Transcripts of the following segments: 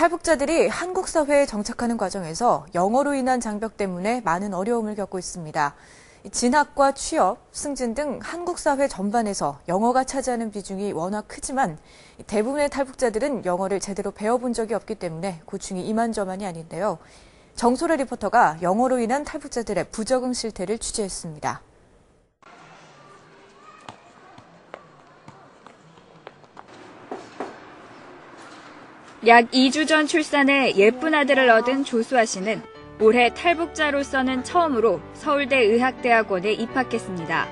탈북자들이 한국 사회에 정착하는 과정에서 영어로 인한 장벽 때문에 많은 어려움을 겪고 있습니다. 진학과 취업, 승진 등 한국 사회 전반에서 영어가 차지하는 비중이 워낙 크지만 대부분의 탈북자들은 영어를 제대로 배워본 적이 없기 때문에 고충이 이만저만이 아닌데요. 정소래 리포터가 영어로 인한 탈북자들의 부적응 실태를 취재했습니다. 약 2주 전 출산해 예쁜 아들을 얻은 조수아 씨는 올해 탈북자로서는 처음으로 서울대 의학대학원에 입학했습니다.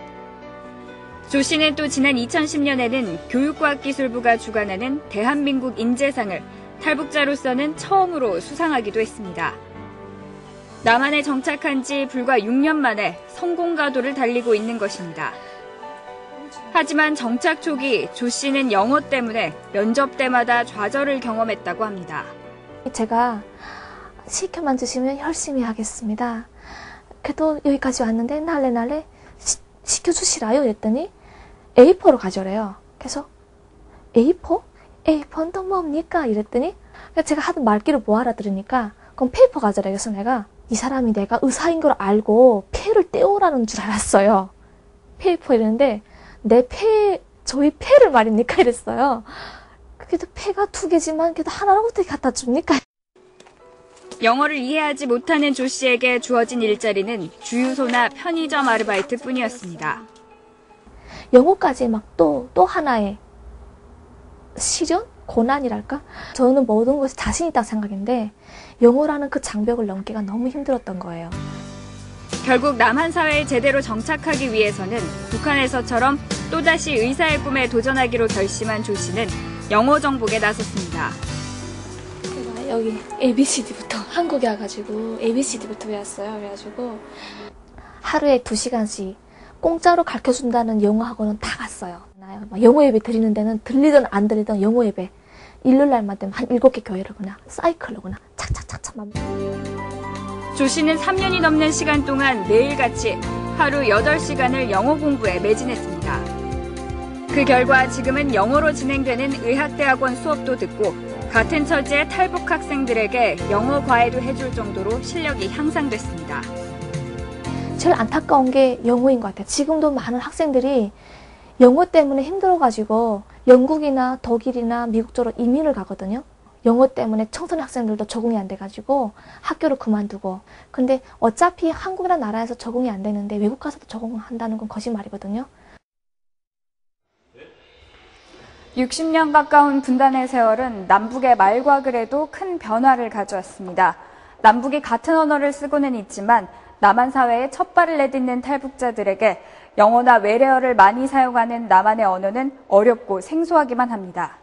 조 씨는 또 지난 2010년에는 교육과학기술부가 주관하는 대한민국 인재상을 탈북자로서는 처음으로 수상하기도 했습니다. 남한에 정착한 지 불과 6년 만에 성공 가도를 달리고 있는 것입니다. 하지만 정착 초기 조 씨는 영어 때문에 면접 때마다 좌절을 경험했다고 합니다. 제가 시켜만 주시면 열심히 하겠습니다. 그래도 여기까지 왔는데 날래 시켜주시라요 이랬더니 A4로 가져래요. 그래서 A4? A4는 또 뭡니까? 이랬더니 제가 하던 말귀를 뭐 알아들으니까 그럼 페이퍼 가져래. 그래서 내가 이 사람이 내가 의사인 걸 알고 폐를 떼오라는 줄 알았어요. 페이퍼 이랬는데 저희 폐를 말입니까? 이랬어요. 그래도 폐가 2개지만 그래도 하나를 어떻게 갖다 줍니까? 영어를 이해하지 못하는 조 씨에게 주어진 일자리는 주유소나 편의점 아르바이트뿐이었습니다. 영어까지 막 또 하나의 시련? 고난이랄까? 저는 모든 것이 자신 있다고 생각했는데 영어라는 그 장벽을 넘기가 너무 힘들었던 거예요. 결국 남한 사회에 제대로 정착하기 위해서는 북한에서처럼 또다시 의사의 꿈에 도전하기로 결심한 조 씨는 영어 정복에 나섰습니다. 제가 여기 ABCD부터 한국에 와가지고 ABCD부터 배웠어요. 그래가지고 하루에 2시간씩 공짜로 가르쳐준다는 영어 학원은 다 갔어요. 영어 예배 드리는 데는 들리든 안 들리든 영어 예배 일요일 날만 되면 한 7개 교회를 그냥 사이클로 그냥 착착착착 조 씨는 3년이 넘는 시간 동안 매일같이 하루 8시간을 영어 공부에 매진했습니다. 그 결과 지금은 영어로 진행되는 의학대학원 수업도 듣고 같은 처지의 탈북 학생들에게 영어 과외도 해줄 정도로 실력이 향상됐습니다. 제일 안타까운 게 영어인 것 같아요. 지금도 많은 학생들이 영어 때문에 힘들어가지고 영국이나 독일이나 미국 쪽으로 이민을 가거든요. 영어 때문에 청소년 학생들도 적응이 안 돼가지고 학교를 그만두고. 근데 어차피 한국이라는 나라에서 적응이 안 되는데 외국 가서도 적응한다는 건 거짓말이거든요. 60년 가까운 분단의 세월은 남북의 말과 글에도 큰 변화를 가져왔습니다. 남북이 같은 언어를 쓰고는 있지만 남한 사회에 첫 발을 내딛는 탈북자들에게 영어나 외래어를 많이 사용하는 남한의 언어는 어렵고 생소하기만 합니다.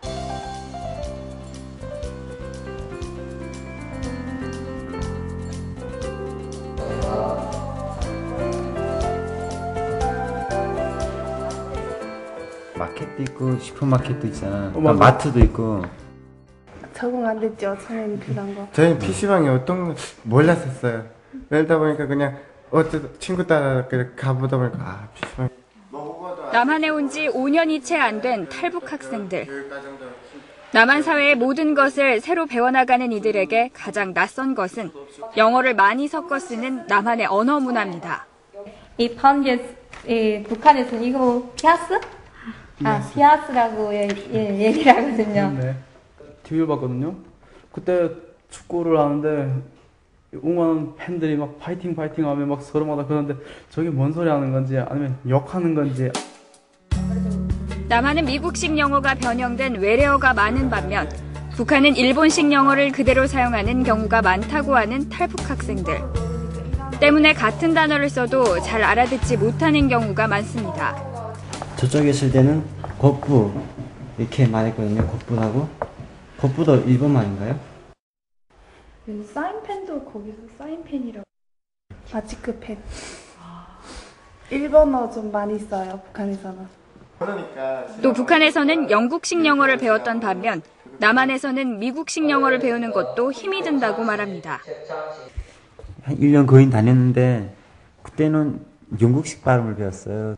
마켓도 있고 슈퍼마켓도 있잖아. 마트도 있고. 적응 안 됐죠, 저희는 그런 거. 저희는 PC방이 어떤 거 몰랐었어요. 그러다 보니까 그냥 친구 따라 가보다 보니까 PC방. 남한에 온 지 5년이 채 안 된 탈북 학생들. 남한 사회의 모든 것을 새로 배워나가는 이들에게 가장 낯선 것은 영어를 많이 섞어 쓰는 남한의 언어 문화입니다. 이 판게 북한에서는 이거 피아스? 피아스라고 얘기를 하거든요. 네. TV를 봤거든요. 그때 축구를 하는데 응원하는 팬들이 막 파이팅 하면 막 서로마다 그러는데 저게 뭔 소리 하는 건지 아니면 욕하는 건지. 남한은 미국식 영어가 변형된 외래어가 많은 반면 북한은 일본식 영어를 그대로 사용하는 경우가 많다고 하는 탈북 학생들. 때문에 같은 단어를 써도 잘 알아듣지 못하는 경우가 많습니다. 저쪽에 있을 때는 겉부 이렇게 말했거든요. 겉부라고. 겉부도 일본말인가요? 사인펜도 거기서 사인펜이라고. 바치크펜. 일본어 좀 많이 써요, 북한에서는. 또 북한에서는 영국식 영어를 배웠던 반면 남한에서는 미국식 영어를 배우는 것도 힘이 든다고 말합니다. 한 1년 거의 다녔는데 그때는 영국식 발음을 배웠어요.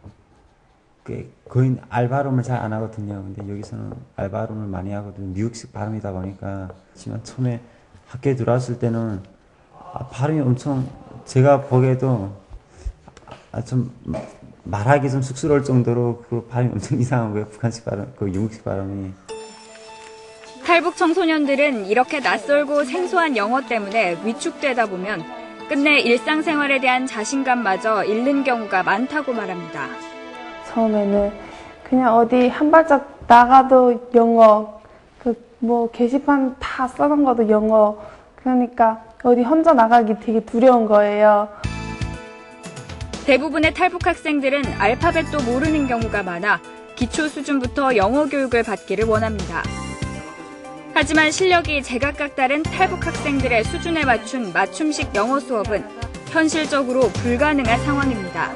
거의 알바름을 잘 안 하거든요. 근데 여기서는 알바름을 많이 하거든요. 미국식 발음이다 보니까. 하지만 처음에 학교에 들어왔을 때는 발음이 엄청 제가 보기에도 좀 말하기 좀 쑥스러울 정도로 그 발음이 엄청 이상한 거예요. 북한식 발음, 그 영국식 발음이. 탈북 청소년들은 이렇게 낯설고 생소한 영어 때문에 위축되다 보면 끝내 일상생활에 대한 자신감마저 잃는 경우가 많다고 말합니다. 처음에는 그냥 어디 한 발짝 나가도 영어, 뭐 게시판 다 써놓은 것도 영어. 그러니까 어디 혼자 나가기 되게 두려운 거예요. 대부분의 탈북 학생들은 알파벳도 모르는 경우가 많아 기초 수준부터 영어 교육을 받기를 원합니다. 하지만 실력이 제각각 다른 탈북 학생들의 수준에 맞춘 맞춤식 영어 수업은 현실적으로 불가능한 상황입니다.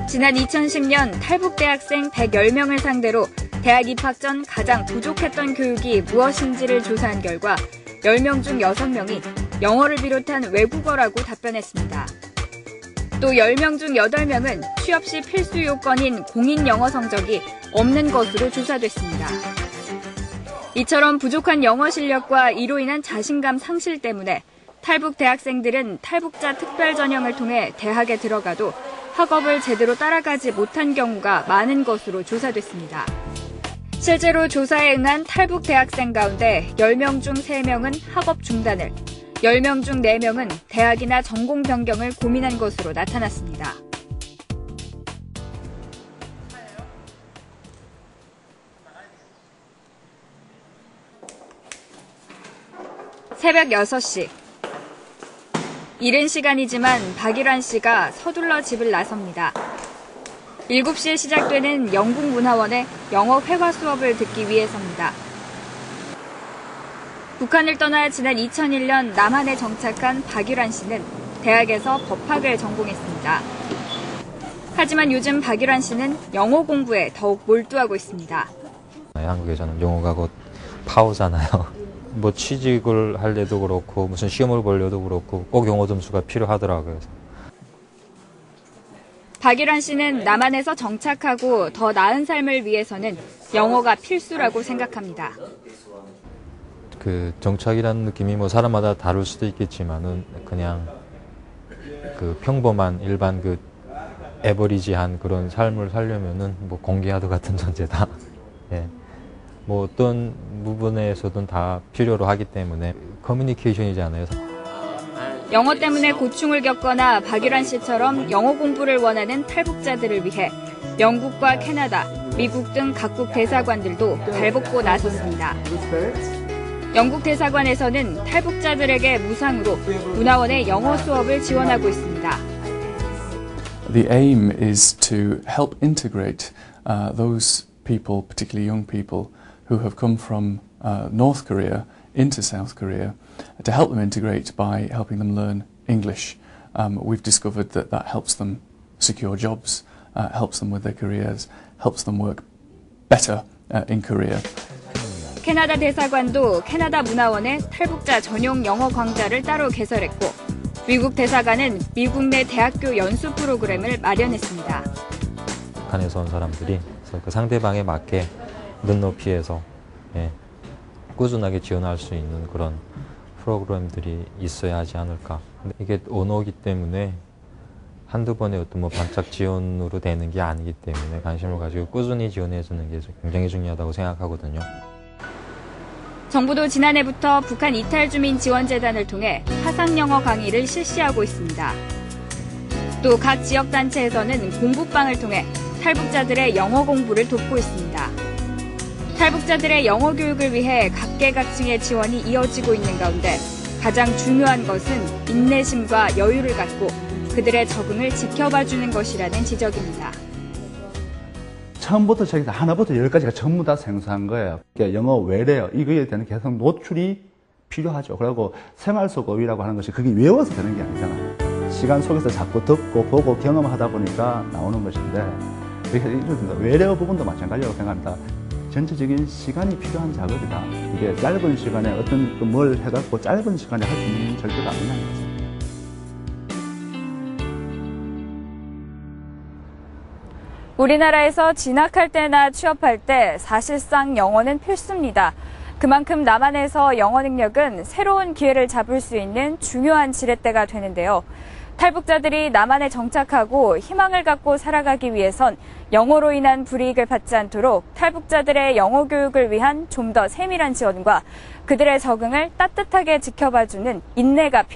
지난 2010년 탈북 대학생 110명을 상대로 대학 입학 전 가장 부족했던 교육이 무엇인지를 조사한 결과 10명 중 6명이 영어를 비롯한 외국어라고 답변했습니다. 또 10명 중 8명은 취업 시 필수 요건인 공인 영어 성적이 없는 것으로 조사됐습니다. 이처럼 부족한 영어 실력과 이로 인한 자신감 상실 때문에 탈북 대학생들은 탈북자 특별 전형을 통해 대학에 들어가도 학업을 제대로 따라가지 못한 경우가 많은 것으로 조사됐습니다. 실제로 조사에 응한 탈북 대학생 가운데 10명 중 3명은 학업 중단을, 10명 중 4명은 대학이나 전공 변경을 고민한 것으로 나타났습니다. 새벽 6시. 이른 시간이지만 박일환 씨가 서둘러 집을 나섭니다. 7시에 시작되는 영국문화원의 영어 회화 수업을 듣기 위해서입니다. 북한을 떠나 지난 2001년 남한에 정착한 박일환 씨는 대학에서 법학을 전공했습니다. 하지만 요즘 박일환 씨는 영어 공부에 더욱 몰두하고 있습니다. 한국에서는 영어가 곧 파워잖아요. 뭐 취직을 할 때도 그렇고 무슨 시험을 보려도 그렇고 꼭 영어 점수가 필요하더라고요. 박일환 씨는 남한에서 정착하고 더 나은 삶을 위해서는 영어가 필수라고 생각합니다. 그 정착이라는 느낌이 뭐 사람마다 다를 수도 있겠지만은 그냥 그 평범한 일반 그 에버리지한 그런 삶을 살려면은 뭐 공기와도 같은 존재다. 예. 뭐 어떤 부분에서든 다 필요로 하기 때문에 커뮤니케이션이잖아요. 영어 때문에 고충을 겪거나 박일환 씨처럼 영어 공부를 원하는 탈북자들을 위해 영국과 캐나다, 미국 등 각국 대사관들도 발벗고 나섰습니다. 영국 대사관에서는 탈북자들에게 무상으로 문화원의 영어 수업을 지원하고 있습니다. The aim is to help integrate those people, particularly young people, who have come from North Korea into South Korea, to help them integrate by helping them learn English. We've discovered that that helps them secure jobs, helps them with their careers, helps them work better in Korea. 캐나다 대사관도 캐나다 문화원에 탈북자 전용 영어 강좌를 따로 개설했고 미국 대사관은 미국 내 대학교 연수 프로그램을 마련했습니다. 북한에서 온 사람들이 그 상대방에 맞게 눈높이에서 꾸준하게 지원할 수 있는 그런 프로그램들이 있어야 하지 않을까. 근데 이게 언어이기 때문에 한두 번의 어떤 뭐 반짝 지원으로 되는 게 아니기 때문에 관심을 가지고 꾸준히 지원해 주는 게 굉장히 중요하다고 생각하거든요. 정부도 지난해부터 북한 이탈 주민 지원재단을 통해 화상 영어 강의를 실시하고 있습니다. 또 각 지역단체에서는 공부방을 통해 탈북자들의 영어 공부를 돕고 있습니다. 탈북자들의 영어 교육을 위해 각계각층의 지원이 이어지고 있는 가운데 가장 중요한 것은 인내심과 여유를 갖고 그들의 적응을 지켜봐주는 것이라는 지적입니다. 처음부터 저기 하나부터 열까지가 전부 다 생소한 거예요. 그러니까 영어 외래어 이거에 대한 계속 노출이 필요하죠. 그리고 생활 속 어휘라고 하는 것이 그게 외워서 되는 게 아니잖아요. 시간 속에서 자꾸 듣고 보고 경험하다 보니까 나오는 것인데 그래서 외래어 부분도 마찬가지라고 생각합니다. 전체적인 시간이 필요한 작업이다. 이게 짧은 시간에 어떤 뭘 해갖고 짧은 시간에 할 수 있는 절대가 아니라는 거죠. 우리나라에서 진학할 때나 취업할 때 사실상 영어는 필수입니다. 그만큼 남한에서 영어 능력은 새로운 기회를 잡을 수 있는 중요한 지렛대가 되는데요. 탈북자들이 남한에 정착하고 희망을 갖고 살아가기 위해선 영어로 인한 불이익을 받지 않도록 탈북자들의 영어 교육을 위한 좀 더 세밀한 지원과 그들의 적응을 따뜻하게 지켜봐주는 인내가 필요합니다.